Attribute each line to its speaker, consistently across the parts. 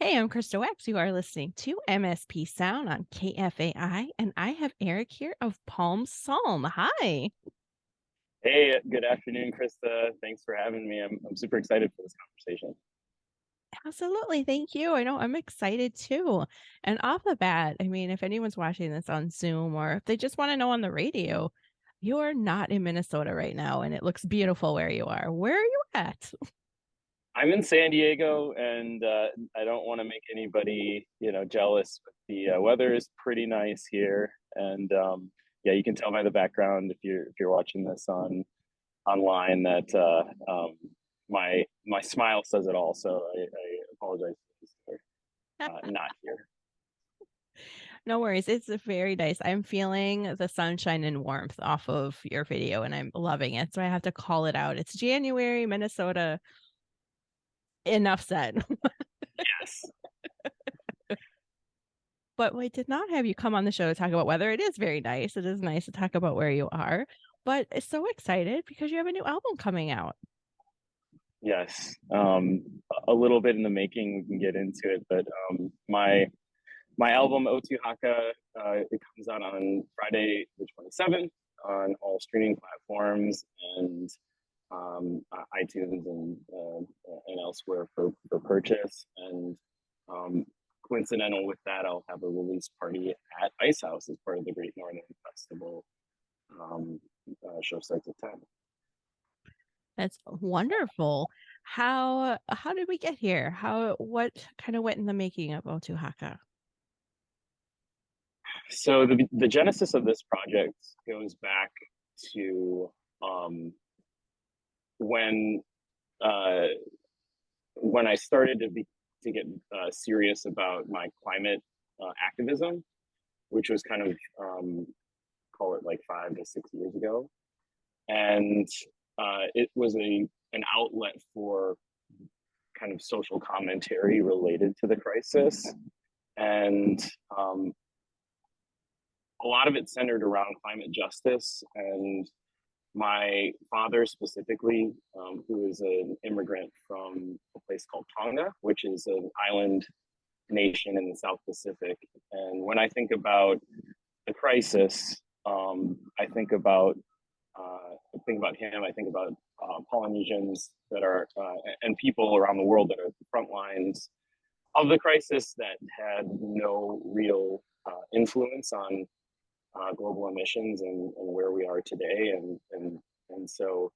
Speaker 1: Hey, I'm Krista Wax. You are listening to MSP Sound on KFAI, and I have Eric here of Palm Psalm. Hi.
Speaker 2: Hey, good afternoon, Krista. Thanks for having me. I'm super excited for this conversation.
Speaker 1: Absolutely. Thank you. I know I'm excited too. And off the bat, I mean, if anyone's watching this on Zoom or if they just want to know on the radio, you are not in Minnesota right now, and it looks beautiful where you are. Where are you at?
Speaker 2: I'm in San Diego, and I don't want to make anybody, jealous. But the weather is pretty nice here, and yeah, you can tell by the background if you're watching this online that my smile says it all. So I apologize for not here.
Speaker 1: No worries. It's very nice. I'm feeling the sunshine and warmth off of your video, and I'm loving it. So I have to call it out. It's January, Minnesota. Enough said.
Speaker 2: Yes.
Speaker 1: But we did not have you come on the show to talk about weather. It is very nice. It is nice to talk about where you are. But it's so excited because you have a new album coming out.
Speaker 2: Yes, a little bit in the making. We can get into it, but my album Otuhaka, it comes out on Friday the 27th on all streaming platforms and iTunes and elsewhere for purchase. And um, coincidental with that, I'll have a release party at Icehouse as part of the Great Northern Festival. Um, Show starts at 10.
Speaker 1: That's wonderful. How did we get here? What kind of went in the making of Otuhaka?
Speaker 2: So the genesis of this project goes back to when uh, when I started to get serious about my climate activism, which was kind of call it like 5 to 6 years ago, and it was a an outlet for kind of social commentary related to the crisis, and um, a lot of it centered around climate justice. And my father specifically, who is an immigrant from a place called Tonga, which is an island nation in the South Pacific. And when I think about the crisis, I think about him. I think about Polynesians that are and people around the world that are at the front lines of the crisis that had no real influence on global emissions and where we are today. And so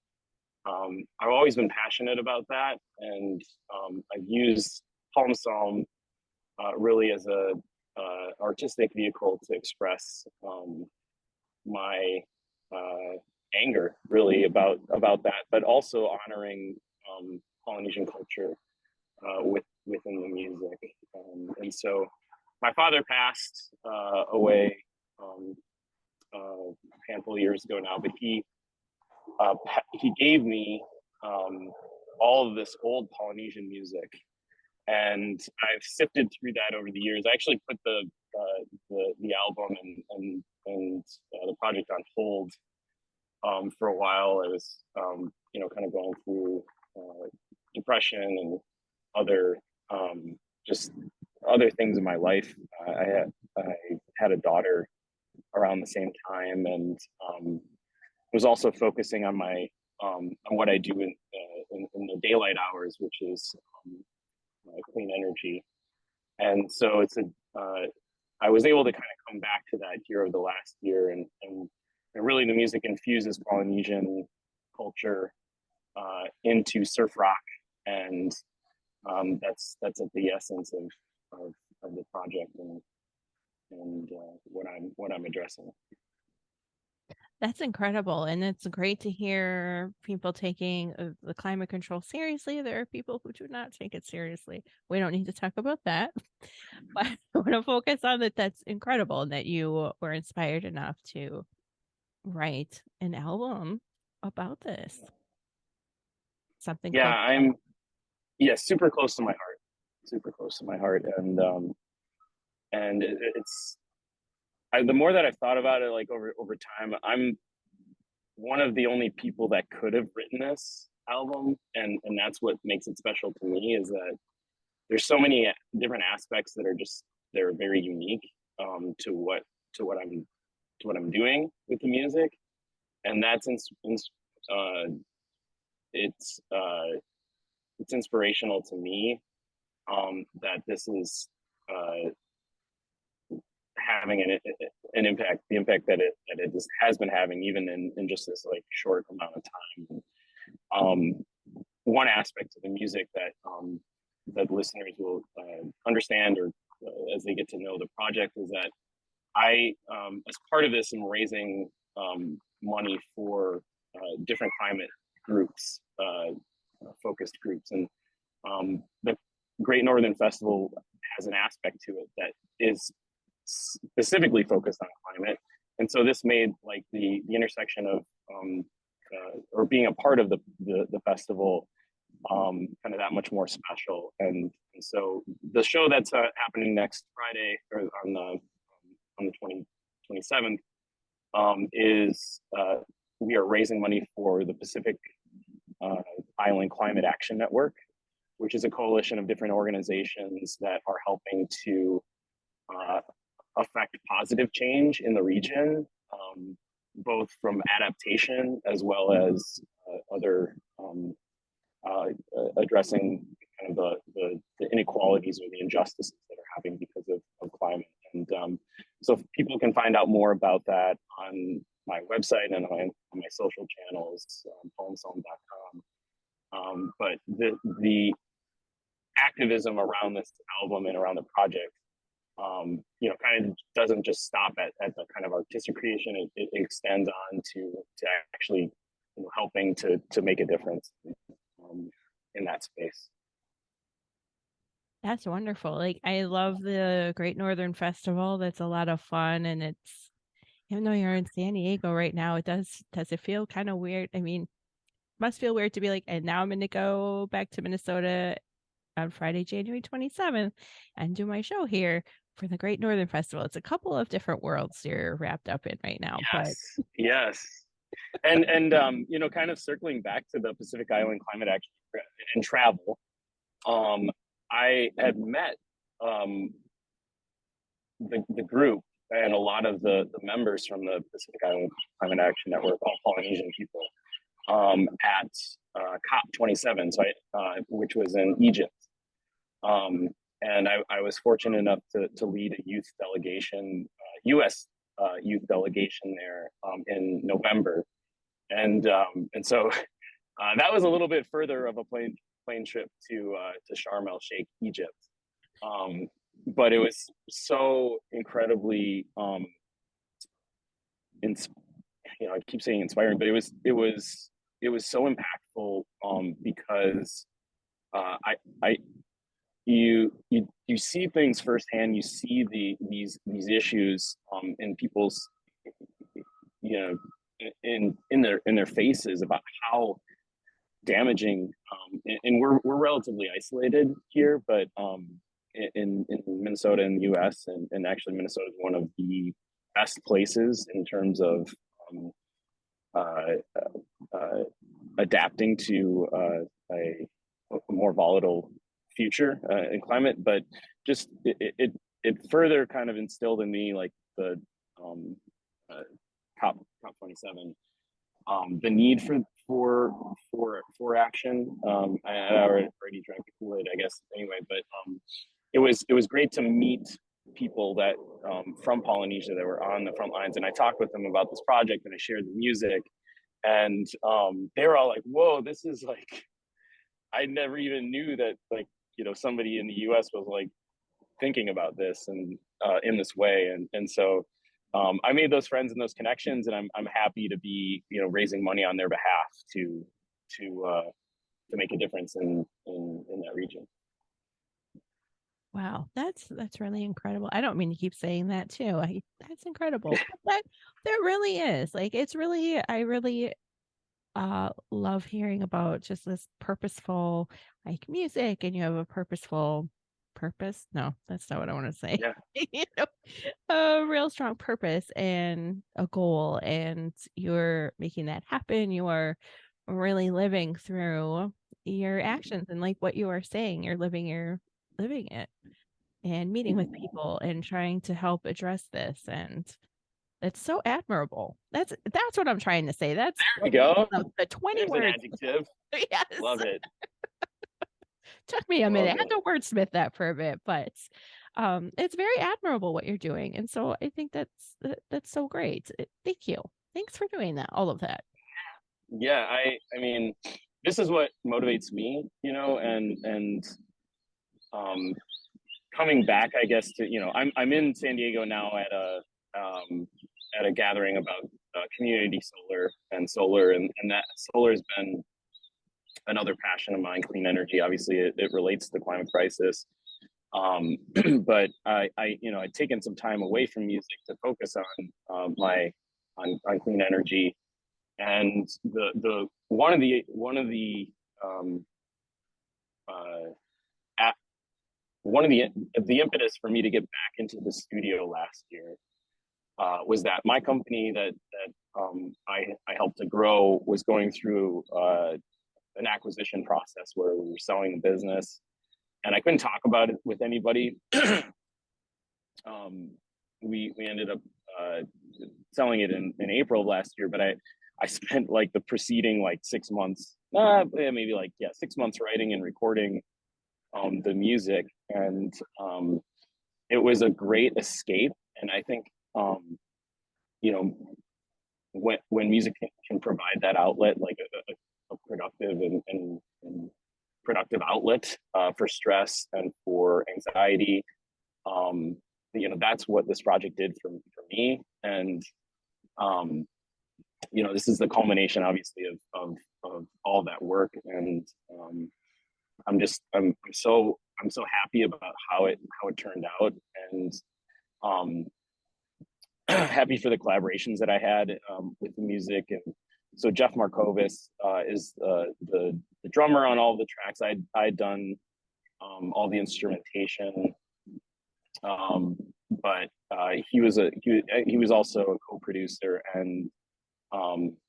Speaker 2: I've always been passionate about that, and I've used Palm Psalm really as a artistic vehicle to express my anger, really about that, but also honoring Polynesian culture within the music. And so my father passed away a handful of years ago now, but he gave me all of this old Polynesian music, and I've sifted through that over the years. I actually put the album and the project on hold for a while. I was kind of going through depression and other just other things in my life. I had a daughter around the same time, and was also focusing on my on what I do in the daylight hours, which is clean energy. And so I was able to kind of come back to that here over the last year, and really the music infuses Polynesian culture into surf rock, and that's at the essence of the project and what I'm addressing.
Speaker 1: That's incredible, and it's great to hear people taking the climate control seriously. There are people who do not take it seriously. We don't need to talk about that, but I want to focus on that. That's incredible that you were inspired enough to write an album about this. Something
Speaker 2: Yeah,
Speaker 1: close to home.
Speaker 2: I'm super close to my heart, super close to my heart, and it's the more that I've thought about it, like over time, I'm one of the only people that could have written this album, and that's what makes it special to me is that there's so many different aspects that are just they're very unique to what I'm to what I'm doing with the music, and uh, it's it's inspirational to me that this is uh, having an impact, the impact that it just has been having, even in just this like short amount of time. One aspect of the music that listeners will understand or as they get to know the project is that as part of this, am raising money for different climate groups, focused groups, and the Great Northern Festival has an aspect to it that is specifically focused on climate, and so this made like the intersection of or being a part of the festival kind of that much more special. And so the show that's happening next Friday or on the 27th is we are raising money for the Pacific Island Climate Action Network, which is a coalition of different organizations that are helping to uh, affect positive change in the region, both from adaptation as well as other addressing kind of the inequalities or the injustices that are happening because of climate. And so people can find out more about that on my website and on my social channels, poemsong.com. But the activism around this album and around the project, kind of doesn't just stop at the kind of artistic creation. It extends on to actually helping to make a difference in that space.
Speaker 1: That's wonderful. Like I love the Great Northern Festival. That's a lot of fun, and it's even though you're in San Diego right now, does it feel kind of weird? I mean, must feel weird to be like, and now I'm gonna go back to Minnesota on Friday, January 27th, and do my show here for the Great Northern Festival. It's a couple of different worlds you're wrapped up in right now, but
Speaker 2: Yes. Kind of circling back to the Pacific Island Climate Action and travel, I had met the group and a lot of the members from the Pacific Island Climate Action Network, all Polynesian people, at COP27, which was in Egypt. And I was fortunate enough to lead a youth delegation, U.S. Youth delegation there in November, and so that was a little bit further of a plane trip to Sharm el Sheikh, Egypt. But it was so incredibly, I keep saying inspiring, but it was so impactful because I you see things firsthand. You see these issues in people's in their faces about how damaging and we're relatively isolated here, but in Minnesota and the US, and actually Minnesota is one of the best places in terms of uh, uh, adapting to a more volatile future in climate. But just it further kind of instilled in me like the uh, COP 27, the need for action. I already drank the Kool-Aid, I guess. Anyway, but it was great to meet people that from Polynesia that were on the front lines, and I talked with them about this project, and I shared the music, and they were all like, "Whoa, this is like." I never even knew that like somebody in the U.S. was like thinking about this and in this way, and so I made those friends and those connections, and I'm happy to be raising money on their behalf to make a difference in that region.
Speaker 1: wow, that's really incredible. I don't mean to keep saying that too. That's incredible. But that really is. Like it's really I really love hearing about just this purposeful like music, and you have a purposeful purpose. No, that's not what I want to say.
Speaker 2: Yeah.
Speaker 1: you know, a real strong purpose and a goal, and you're making that happen. You are really living through your actions, and like what you are saying, you're living living it and meeting with people and trying to help address this. And it's so admirable. That's what I'm trying to say. That's
Speaker 2: There we go.
Speaker 1: the 20
Speaker 2: There's an
Speaker 1: words.
Speaker 2: adjective.
Speaker 1: Yes.
Speaker 2: Love it.
Speaker 1: Took me a minute.
Speaker 2: Love
Speaker 1: I had
Speaker 2: it.
Speaker 1: to wordsmith that for a bit, but it's very admirable what you're doing. And so I think that's so great. Thank you. Thanks for doing that, all of that.
Speaker 2: Yeah, I mean, this is what motivates me, you know, and um coming back, I guess, to, you know, I'm in San Diego now at a gathering about community solar, and that solar has been another passion of mine. Clean energy, obviously, it relates to the climate crisis. But you know, I'd taken some time away from music to focus on my on clean energy, and the um, uh, at, one of the impetus for me to get back into the studio last year was that my company that I helped to grow was going through an acquisition process where we were selling the business, and I couldn't talk about it with anybody. We ended up uh, selling it in April of last year, but I spent like the preceding like 6 months, maybe like, yeah, 6 months writing and recording the music, and it was a great escape. And I think you know, when music can provide that outlet, like a productive and productive outlet for stress and for anxiety, um, you know, that's what this project did for me. And you know, this is the culmination, obviously, of all that work. And I'm so happy about how it turned out, and um, happy for the collaborations that I had with the music. And so Jeff Markovis is the drummer on all the tracks. I'd done all the instrumentation, um, but he was also a co-producer and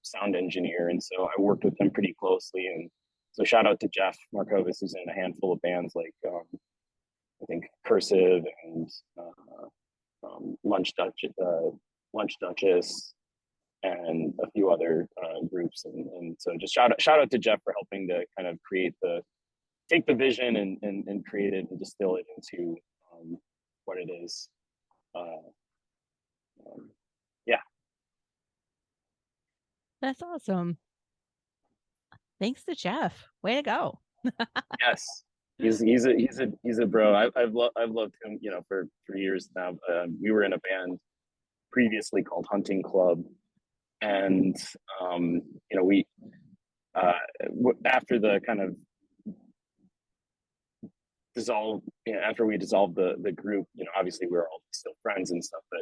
Speaker 2: sound engineer, and so I worked with him pretty closely. And so shout out to Jeff Markovis, who's in a handful of bands like I think Cursive and Lunch Duchess, and a few other groups. And so just shout out to Jeff for helping to kind of take the vision and create it and distill it into what it is. Uh, um, yeah,
Speaker 1: That's awesome. Thanks to Jeff. Way to go.
Speaker 2: yes, he's a bro. I've loved him, you know, for years now. We were in a band previously called Hunting Club, and um, you know, we uh, after the kind of dissolve, you know, after we dissolved the group, you know, obviously we were all still friends and stuff, but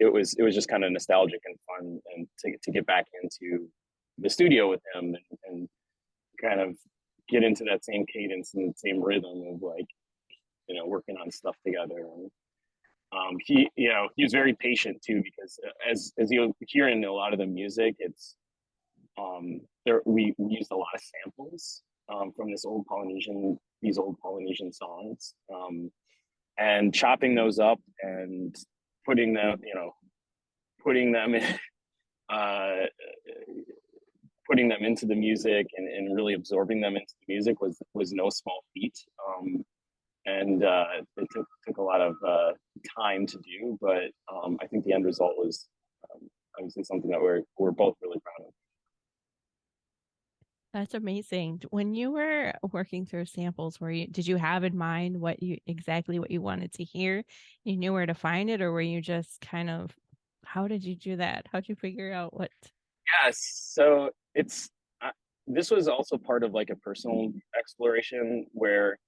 Speaker 2: it was just kind of nostalgic and fun, and to get back into the studio with him, and kind of get into that same cadence and the same rhythm of, like, you know, working on stuff together. And he, you know, he was very patient too, because as you hear in a lot of the music, it's there we used a lot of samples from these old Polynesian songs, and chopping those up and putting them, you know, putting them in, uh, putting them into the music, and really absorbing them into the music was no small feat. And it took a lot of time to do, but I think the end result was obviously something that we're both really proud of.
Speaker 1: That's amazing. When you were working through samples, did you have in mind exactly what you wanted to hear? You knew where to find it, or were you just kind of, how did you do that? How'd you figure out what?
Speaker 2: Yes, so it's this was also part of like a personal exploration where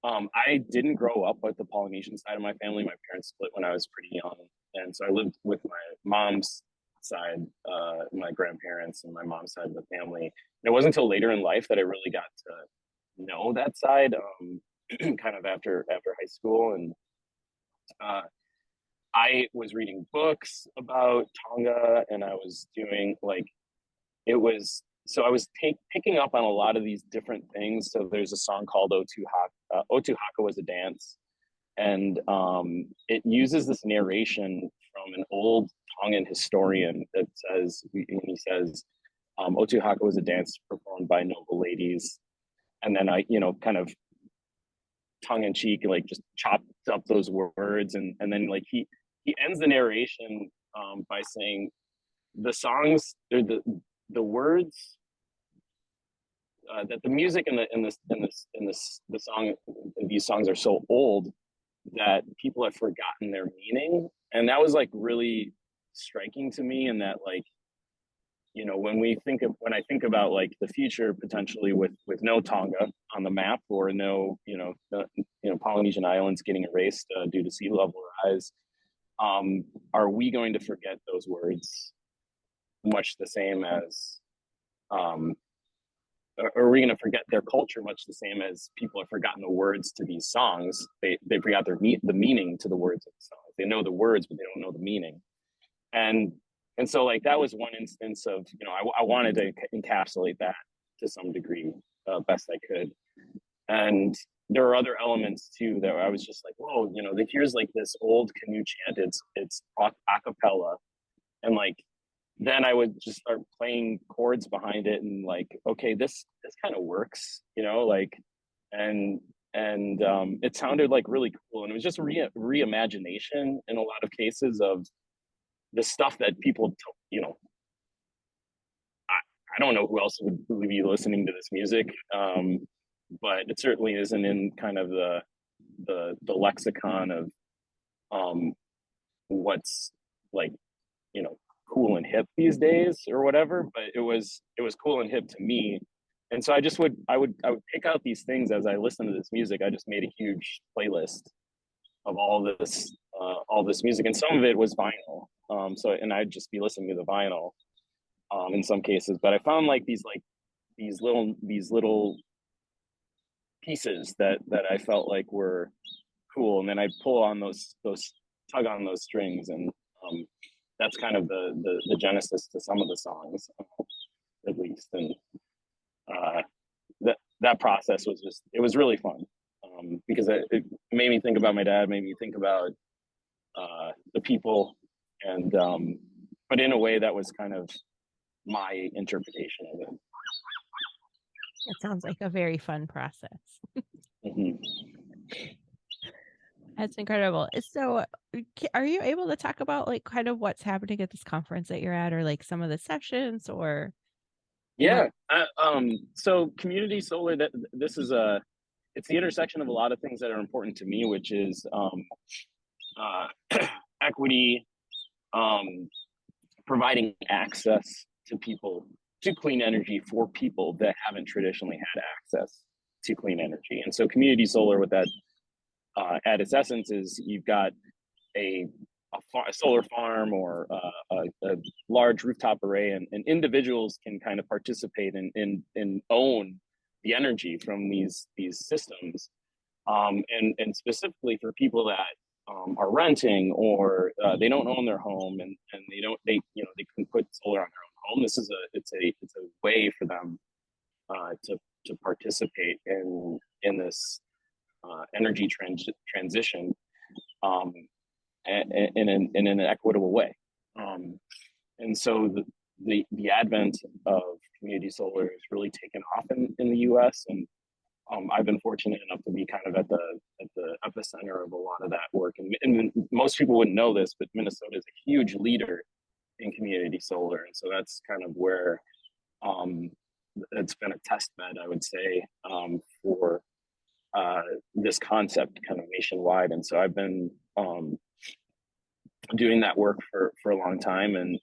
Speaker 2: I didn't grow up with the Polynesian side of my family. My parents split when I was pretty young, and so I lived with my mom's side, my grandparents, and my mom's side of the family. And it wasn't until later in life that I really got to know that side, kind of after high school. And uh, I was reading books about Tonga, and I was doing like, it was so I was picking up on a lot of these different things. So there's a song called Otuhaka. Otuhaka was a dance, and it uses this narration from an old Tongan historian that says, he says, Otuhaka was a dance performed by noble ladies, and then I, kind of tongue in cheek, like just chopped up those words, and then like he ends the narration by saying the songs, the words that the music in the song, these songs are so old that people have forgotten their meaning, and that was like really striking to me. And that, like, when I think about like the future potentially with no Tonga on the map, or no, Polynesian islands getting erased due to sea level rise, are we going to forget those words much the same as um, are we going to forget their culture much the same as people have forgotten the words to these songs? They forgot the meaning to the words of the songs. They know the words, but they don't know the meaning. And and so, like, that was one instance of, I wanted to encapsulate that to some degree, best I could. And there are other elements too that I was just like, whoa, here's like this old canoe chant. It's a cappella, and like then I would just start playing chords behind it, and like, okay, this kind of works, like, and it sounded like really cool, and it was just reimagination in a lot of cases of the stuff that people, I, I don't know who else would really be listening to this music, but it certainly isn't in kind of the lexicon of what's like, cool and hip these days or whatever. But it was cool and hip to me, and so I would pick out these things as I listened to this music. I just made a huge playlist of all this music, and some of it was vinyl. And I'd just be listening to the vinyl in some cases. But I found like these little pieces that I felt like were cool, and then I'd pull on those tug on those strings, and that's kind of the genesis to some of the songs, at least. And that process was it was really fun, because it made me think about my dad, made me think about the people, and but in a way that was kind of my interpretation of it.
Speaker 1: It sounds like a very fun process.
Speaker 2: Mm-hmm.
Speaker 1: That's incredible. So, are you able to talk about like kind of what's happening at this conference that you're at, or like some of the sessions, or what?
Speaker 2: Yeah. So community solar, that this is it's the intersection of a lot of things that are important to me, which is uh, equity, um, providing access to people to clean energy for people that haven't traditionally had access to clean energy. And so community solar, with that at its essence, is you've got a a solar farm, or a large rooftop array, and individuals can kind of participate and own the energy from these systems, and specifically for people that are renting, or they don't own their home, and they can put solar on their own home. This is it's a way for them to participate in this energy transition, um, in an equitable way. Um, and so the advent of community solar has really taken off in the U.S. And I've been fortunate enough to be kind of at the epicenter of a lot of that work. And most people wouldn't know this, but Minnesota is a huge leader in community solar, and so that's kind of where it's been a test bed, I would say, for this concept kind of nationwide. And so I've been doing that work for a long time, and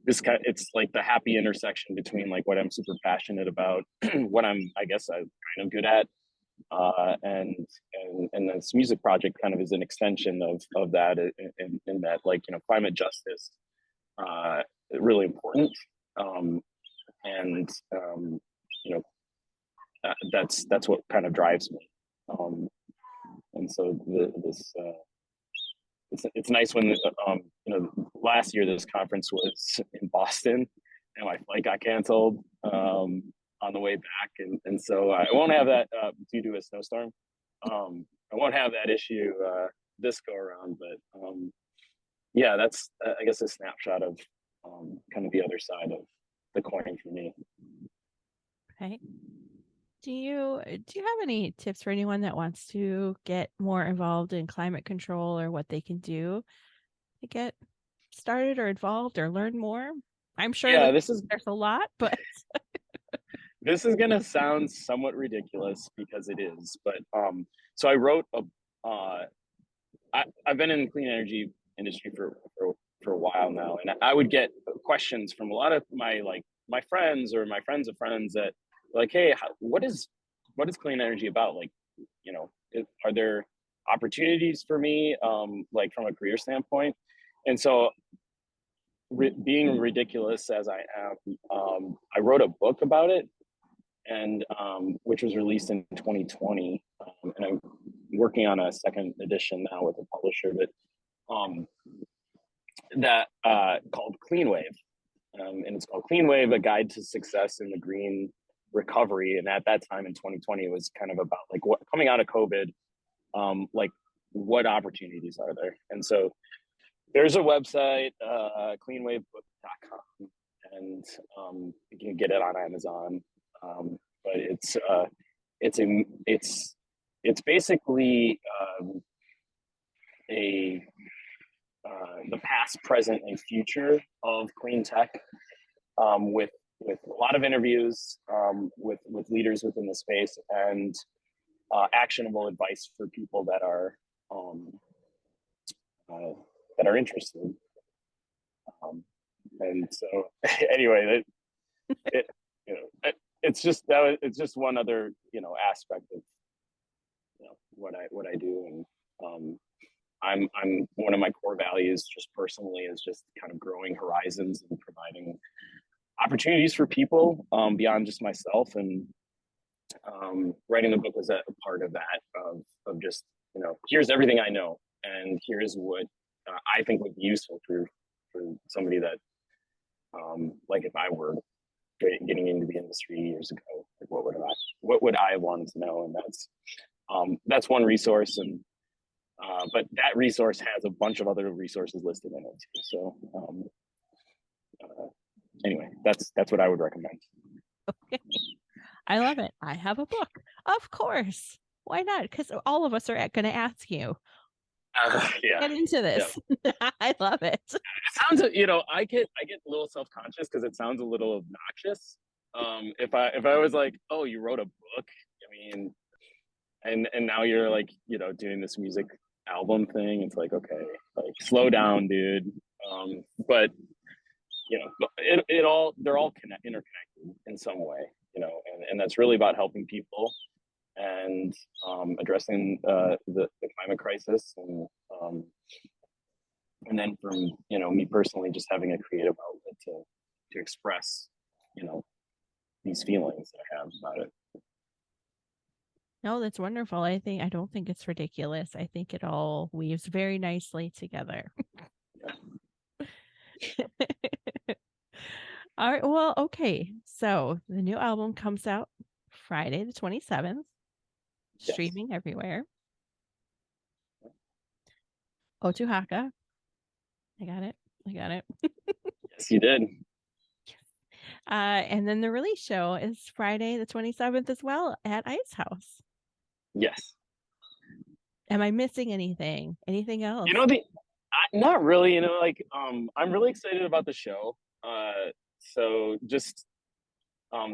Speaker 2: it's like the happy intersection between like what I'm super passionate about, what I guess I'm kind of good at, and this music project kind of is an extension of that, in that, like, climate justice, really important, and you know that's what kind of drives me, and so this it's nice when last year this conference was in Boston, my flight got canceled on the way back, and so I won't have that due to a snowstorm. I won't have that issue this go around, but yeah, that's I guess a snapshot of kind of the other side of the coin for me.
Speaker 1: Okay. Do you have any tips for anyone that wants to get more involved in climate control or what they can do to get started or involved or learn more? I'm sure
Speaker 2: Yeah,
Speaker 1: that there's a lot, but
Speaker 2: this is gonna sound somewhat ridiculous because it is, but so I wrote a I've been in the clean energy industry for a while now, and I would get questions from a lot of my friends or my friends of friends that like, hey, what is clean energy about? Like, you know, are there opportunities for me, like from a career standpoint? And so, being ridiculous as I am, I wrote a book about it, and which was released in 2020, and I'm working on a second edition now with a publisher, but um, that called Clean Wave, and it's called Clean Wave: A Guide to Success in the Green Recovery. And at that time in 2020, it was kind of about like what coming out of COVID, like what opportunities are there? And so there's a website, cleanwavebook.com, and you can get it on Amazon. But it's a it's basically a the past, present, and future of clean tech, with a lot of interviews with leaders within the space, and actionable advice for people um, uh, that are interested. And so, anyway, it you know it's just one other aspect of what I do, and I'm one of my core values just personally is just kind of growing horizons and providing opportunities for people beyond just myself. And writing the book was a part of that, of just here's everything I know, and here's what I think would be useful for somebody that like if I were getting into the industry years ago, like what would I have wanted to know? And that's one resource, and but that resource has a bunch of other resources listed in it too. So uh, anyway, that's what I would recommend.
Speaker 1: okay. I love it. I have a book. Of course. Why not? Because all of us are going to ask you,
Speaker 2: Yeah,
Speaker 1: get into
Speaker 2: yeah.
Speaker 1: this. I love it.
Speaker 2: It sounds, I get a little self conscious because it sounds a little obnoxious. If I was like, oh, you wrote a book, I mean, and now you're like doing this music album thing. It's like, okay, like slow down, dude. But they're all interconnected in some way, and that's really about helping people and addressing the climate crisis, and then from me personally, just having a creative outlet to express these feelings that I have about it.
Speaker 1: No, that's wonderful. I don't think it's ridiculous. I think it all weaves very nicely together. All right. Well, okay. So the new album comes out Friday the 27th,
Speaker 2: Yes,
Speaker 1: streaming everywhere. Otuhaka. I got it. I got it.
Speaker 2: yes, you did.
Speaker 1: And then the release show is Friday the 27th as well at Icehouse.
Speaker 2: Yes.
Speaker 1: Am I missing anything? Anything else?
Speaker 2: Not really. Like I'm really excited about the show. So just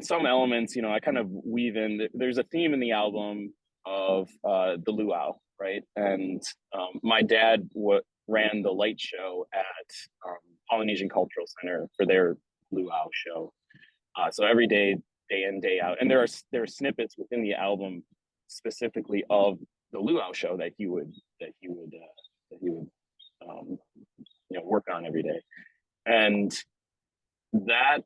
Speaker 2: some elements, I kind of weave in. There's a theme in the album of the luau, right? And my dad ran the light show at Polynesian Cultural Center for their luau show. So every day, day in, day out, and there are snippets within the album specifically of the luau show that he would um, work on every day, and that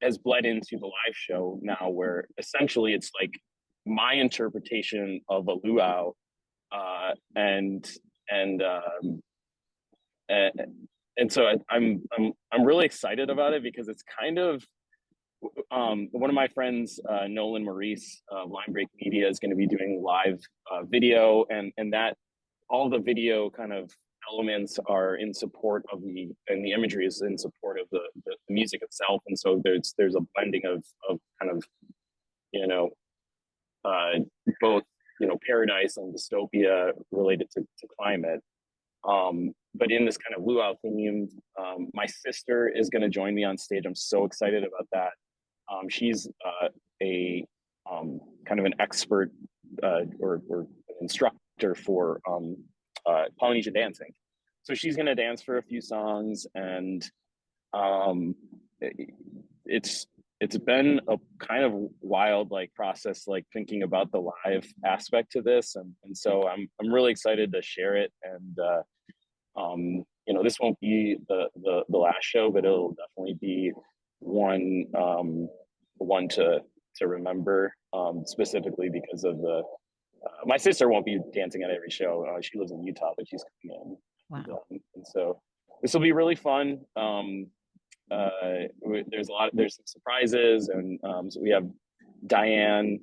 Speaker 2: has bled into the live show now, where essentially it's like my interpretation of a luau, and and and so I'm really excited about it because it's kind of one of my friends, Nolan Maurice, Line Break Media, is going to be doing live video, and that all the video kind of elements are in support of and the imagery is in support of the music itself, and so there's a blending of kind of, you know, uh, both, paradise and dystopia related to climate. But in this kind of luau theme, my sister is going to join me on stage. I'm so excited about that. She's a kind of an expert or an instructor for Polynesian dancing. So she's going to dance for a few songs, and um, it's it's been a kind of wild like process, like thinking about the live aspect to this, and so I'm really excited to share it. And this won't be the last show, but it'll definitely be one to remember, specifically because of the my sister won't be dancing at every show. She lives in Utah, but she's coming in.
Speaker 1: Wow.
Speaker 2: And so this will be really fun. There's some surprises, and so we have Diane,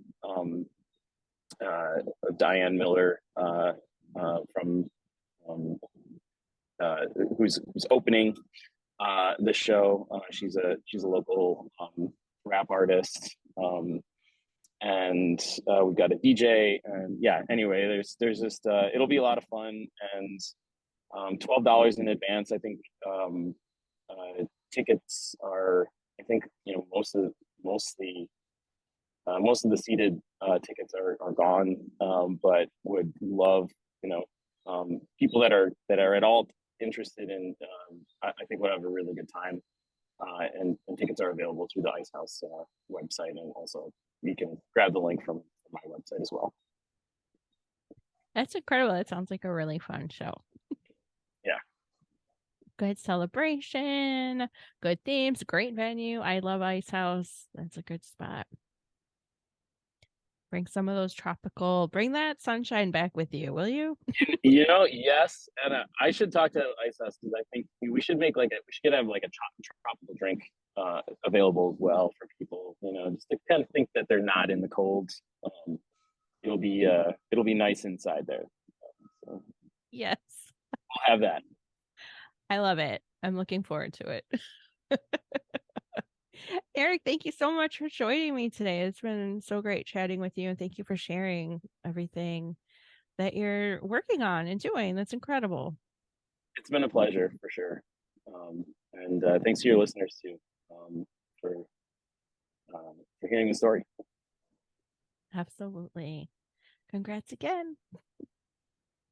Speaker 2: Diane Miller, from um, who's opening the show. She's a local rap artist, and we've got a DJ, and yeah. Anyway, there's just it'll be a lot of fun, and $12 in advance. I think tickets are. I think most of the seated tickets are gone, but would love, people that are at all interested in. I think we'll have a really good time, and tickets are available through the Icehouse website, and also you can grab the link from my website as well.
Speaker 1: That's incredible. That sounds like a really fun show.
Speaker 2: Yeah.
Speaker 1: Good celebration, good themes, great venue. I love Icehouse. That's a good spot. Bring some of those bring that sunshine back with you, will you?
Speaker 2: Yes, and I should talk to Icehouse because I think we should have like a tropical drink available as well for people. Just to kind of think that they're not in the cold. Um, it'll be nice inside there. So
Speaker 1: Yes.
Speaker 2: I'll have that.
Speaker 1: I love it. I'm looking forward to it. Eric, thank you so much for joining me today. It's been so great chatting with you, and thank you for sharing everything that you're working on and doing. That's incredible.
Speaker 2: It's been a pleasure for sure, and thanks to your listeners too, for for hearing the story.
Speaker 1: Absolutely. Congrats again.